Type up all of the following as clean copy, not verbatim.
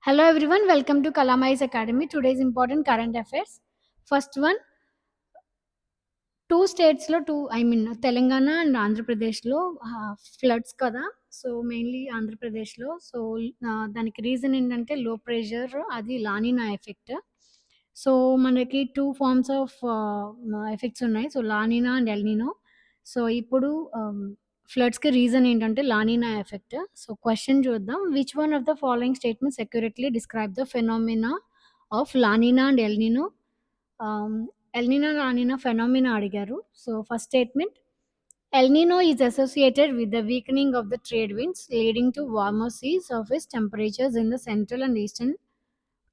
Hello everyone, welcome to Kalamai's Academy. Today's important current affairs. First one, two స్టేట్స్‌లో Telangana and ఆంధ్రప్రదేశ్‌లో floods కదా! So, mainly ఆంధ్రప్రదేశ్‌లో. So, దానికి reason ఏంటంటే low pressure అది లానినా ఎఫెక్ట్. సో, మనకి 2 ఫార్మ్స్ ఆఫ్ ఎఫెక్ట్స్ ఉన్నాయి. So, La Nina and El Nino. So, ఇప్పుడు ఫ్లడ్స్‌కి రీజన్ ఏంటంటే లానినా ఎఫెక్ట్. సో, క్వెషన్ చూద్దాం. Which one of the following statements accurately describe the phenomena of La Nina and El Nino? Ah, El Nino, La Nina phenomena అడిగారు. So, first statement El Nino is associated with the weakening of the trade winds, leading to warmer sea surface temperatures in the central and eastern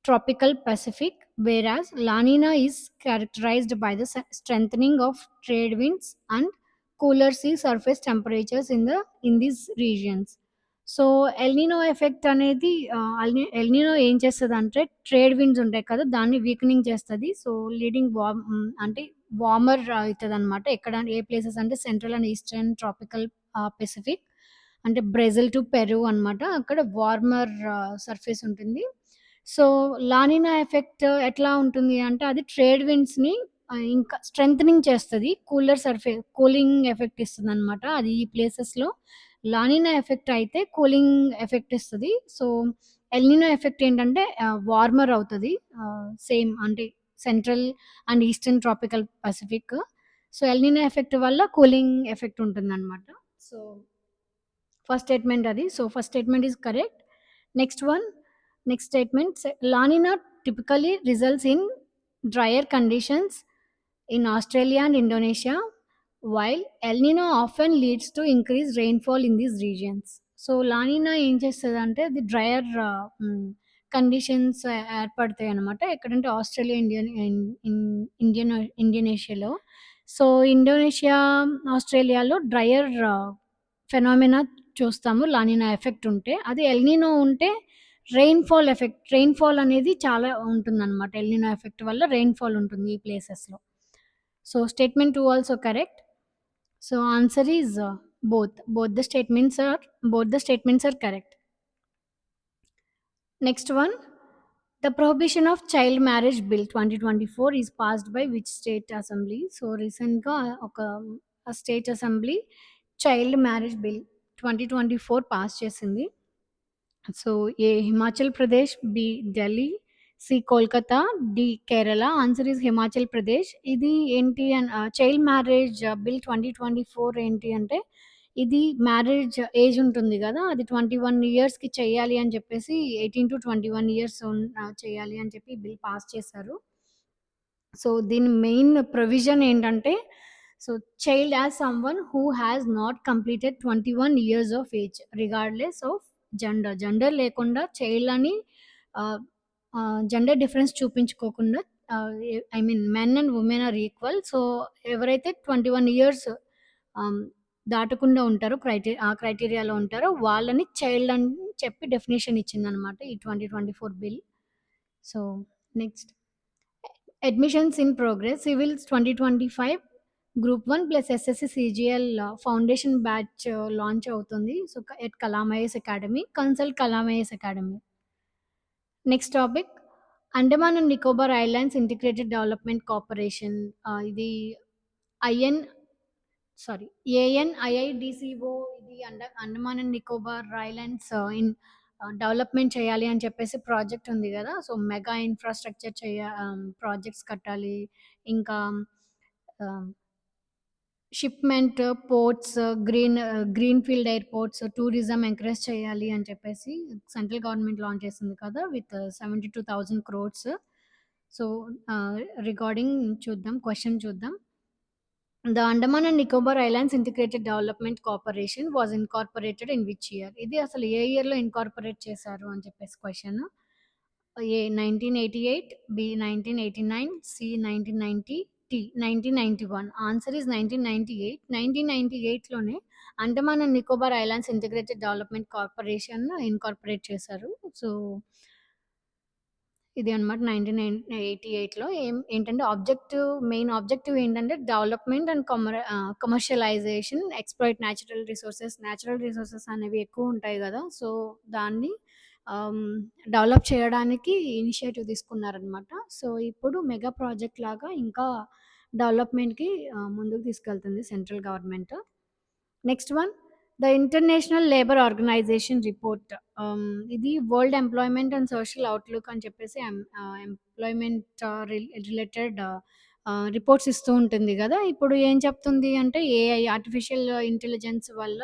tropical Pacific, whereas La Nina is characterized by the strengthening of trade winds and cooler sea surface temperatures in these regions. So El Niño effect అనేది El Niño ఏం చేస్తుంది అంటే trade winds ఉంటాయి కదా దాన్ని weakening చేస్తుంది. So leading అంటే warmer అవుతుంది అనమాట. ఎక్కడ ఏ ప్లేసెస్ అంటే central and eastern tropical Pacific అంటే బ్రెజిల్ టు పెరు అనమాట. అక్కడ వార్మర్ సర్ఫేస్ ఉంటుంది. సో, లానినా ఎఫెక్ట్ ఎట్లా ఉంటుంది అంటే, అది ట్రేడ్ విండ్స్‌ని ఇంకా స్ట్రెంథెనింగ్ చేస్తది. కూలింగ్ ఎఫెక్ట్ ఇస్తదనమాట. అది ఈ ప్లేసెస్‌లో. లానినా ఎఫెక్ట్ అయితే కూలింగ్ ఎఫెక్ట్ ఇస్తది. సో, ఎల్‌నినో ఎఫెక్ట్ ఏంటంటే వార్మర్ అవుతది. సేమ్ అంటే central and eastern tropical Pacific. So, El Nino effect వల్ల కూలింగ్ ఎఫెక్ట్ ఉంటుందనమాట. సో ఫస్ట్ స్టేట్మెంట్ అది. So, first statement is correct. Next one, next statement La Niña typically results in drier conditions in Australia and Indonesia, while El Nino often leads to increased rainfall in these regions. So, La Niña ఏం చేస్తదంటే అది dryer conditions ఏర్పడతాయి అనమాట. ఎక్కడంటే Australia, ఇండోనేషియాలో. So, Indonesia, ఆస్ట్రేలియాలో dryer phenomena చూస్తాము La Niña effect ఉంటే. అది ఎల్‌నినో ఉంటే రెయిన్‌ఫాల్ అనేది చాలా ఉంటుందనమాట. ఎల్‌నినో ఎఫెక్ట్ వల్ల రెయిన్‌ఫాల్ ఉంటుంది ఈ ప్లేసెస్‌లో. So, statement 2 also correct. So, answer is both. Both the statements are correct. Next one, the prohibition of child marriage bill 2024 is passed by which state assembly? So, రీసెంట్‌గా ఒక state assembly child marriage bill 2024 pass చేసింది. So, A Himachal Pradesh, B Delhi, C Kolkata, D Kerala. Answer is Himachal Pradesh. ఇది ఏంటి child marriage bill 2024 ఏంటి అంటే, ఇది marriage age ఉంటుంది గదా! అది 21 ఇయర్స్‌కి చేయాలి అని చెప్పేసి 18-21 ఇయర్స్ చేయాలి అని చెప్పి బిల్ పాస్ చేశారు. సో, దీని మెయిన్ ప్రొవిజన్ ఏంటంటే, so, child as someone who has not completed 21 years of age regardless of gender. Gender లేకుండా చైల్డ్ అని ఆహ్, జెండర్ డిఫరెన్స్ చూపించుకోకుండా I mean men and women are equal. So, ఎవరైతే 21 years ఆహ్, దాటకుండా ఉంటారో ఆ క్రైటీరియాలో ఉంటారో వాళ్ళని చైల్డ్ అని చెప్పి డెఫినిషన్ ఇచ్చిందనమాట ఈ 2024 bill. So, next admissions in progress civils 2025 group 1 plus SSC CGL foundation batch launch అవుతుంది. So, at Kalamayas academy. Consult Kalamayas academy. Next topic, Andaman and Nicobar islands integrated development corporation. ఇది ఐఎన్ సారీ ఏఎన్ఐఐడిసిఓ. ఇది Andaman and Nicobar islands development చేయాలి అని చెప్పేసి project ఉంది కదా. So, mega infrastructure projects కట్టాలి. ఇంకా shipment, ports, green field airports, tourism encourage చేయాలి అని చెప్పేసి సెంట్రల్ గవర్నమెంట్ లాంచ్ చేసింది కదా విత్ 72,000 క్రోడ్స్. సో, రిగార్డింగ్ చూద్దాం, క్వశ్చన్ చూద్దాం. The Andaman and Nicobar islands integrated development corporation was incorporated in which year? ఇది అసలు ఏ ఇయర్‌లో ఇన్కార్పొరేట్ చేశారు అని చెప్పేసి question. A 1988, B 1989, C 1990, D 1991. Answer is 1998. 1998లోనే Andaman and Nicobar islands integrated development corporation incorporate చేశారు. సో, ఇది అన్నమాట 1988లో ఏంటంటే మెయిన్ ఆబ్జెక్టివ్ ఏంటంటే development and commercialisation, exploit natural resources అనేవి ఎక్కువ ఉంటాయి గదా! సో, దాన్ని ఆహ్, డెవలప్ చేయడానికి ఇనిషియేటివ్ తీసుకున్నారనమాట. సో, ఇప్పుడు మెగా ప్రాజెక్ట్ లాగా ఇంకా డెవలప్‌మెంట్‌కి ముందుకు తీసుకెళ్తుంది central government. Next one the international labour organisation report. ఇది world employment and social outlook అని చెప్పేసి ఎంప్లాయ్మెంట్ రిలేటెడ్ రిపోర్ట్స్ ఇస్తూ ఉంటుంది కదా. ఇప్పుడు ఏం చెప్తుంది అంటే ఏఐ ఆర్టిఫిషియల్ ఇంటెలిజెన్స్ వల్ల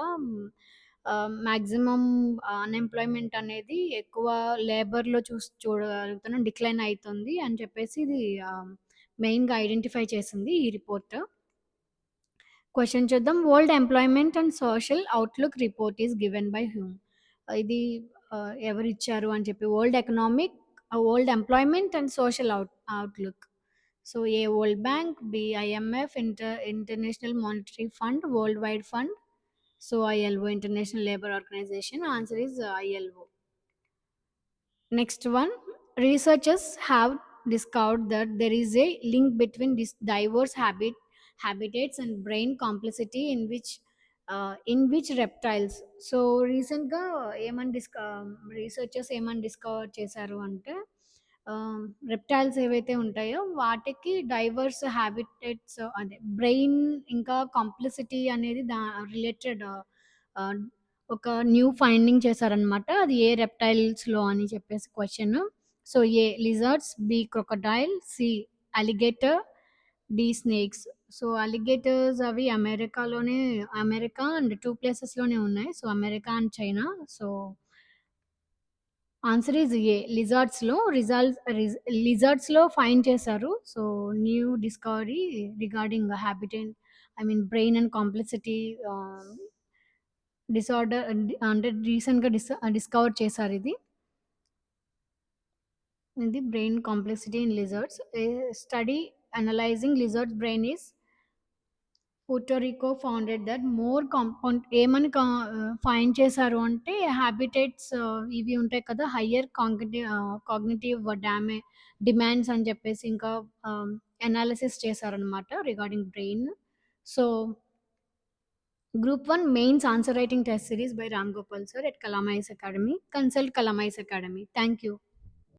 మ్యాక్సిమం అన్ఎంప్లాయ్మెంట్ అనేది ఎక్కువ లేబర్లో చూడగలుగుతున్నాం డిక్లైన్ అవుతుంది అని చెప్పేసి ఇది మెయిన్గా ఐడెంటిఫై చేసింది ఈ రిపోర్ట్. క్వెషన్ చూద్దాం. World employment and social outlook report is given by whom? ఇది ఎవరిచ్చారు అని చెప్పి world employment and social outlook. So, A world bank, B IMF, international monetary fund, world wide fund, so ILO international labour organisation. Answer is ILO. Next one, researchers have discovered that there is a link between this diverse habitats and brain complexity in which reptiles. So రీసెంట్గా ఏమని researchers ఏమని discover చేశారు అంటే reptiles ఏవైతే ఉంటాయో వాటికి diverse habitats అదే brain ఇంకా కాంప్లిసిటీ అనేది రిలేటెడ్ ఒక న్యూ ఫైండింగ్ చేశారనమాట. అది ఏ రెప్టైల్స్‌లో అని చెప్పేసి question. So, A lizards, B crocodile, C alligator, D snakes. So, alligators అవి అమెరికా అండ్ 2 ప్లేసెస్‌లోనే ఉన్నాయి. So, America and China. So, answer is A లిజర్డ్స్‌లో ఫైండ్ చేశారు. So, new discovery regarding habitat brain and complexity ah disorder అంటే రీసెంట్‌గా discover చేశారిది. ఇది brain complexity in lizards. A study analysing lizards brain is Puerto Rico founded that more compound ఏమని find చేశారు అంటే habitats ఇవి ఉంటాయి కదా హయ్యర్ కాగ్నిటివ్ డిమాండ్స్ అని చెప్పేసి ఇంకా అనాలిసిస్ చేశారనమాట regarding brain. So Group 1 Mains Answer Writing Test Series by Ram Gopal sir at Kalamais Academy. Consult Kalamais Academy. Thank you.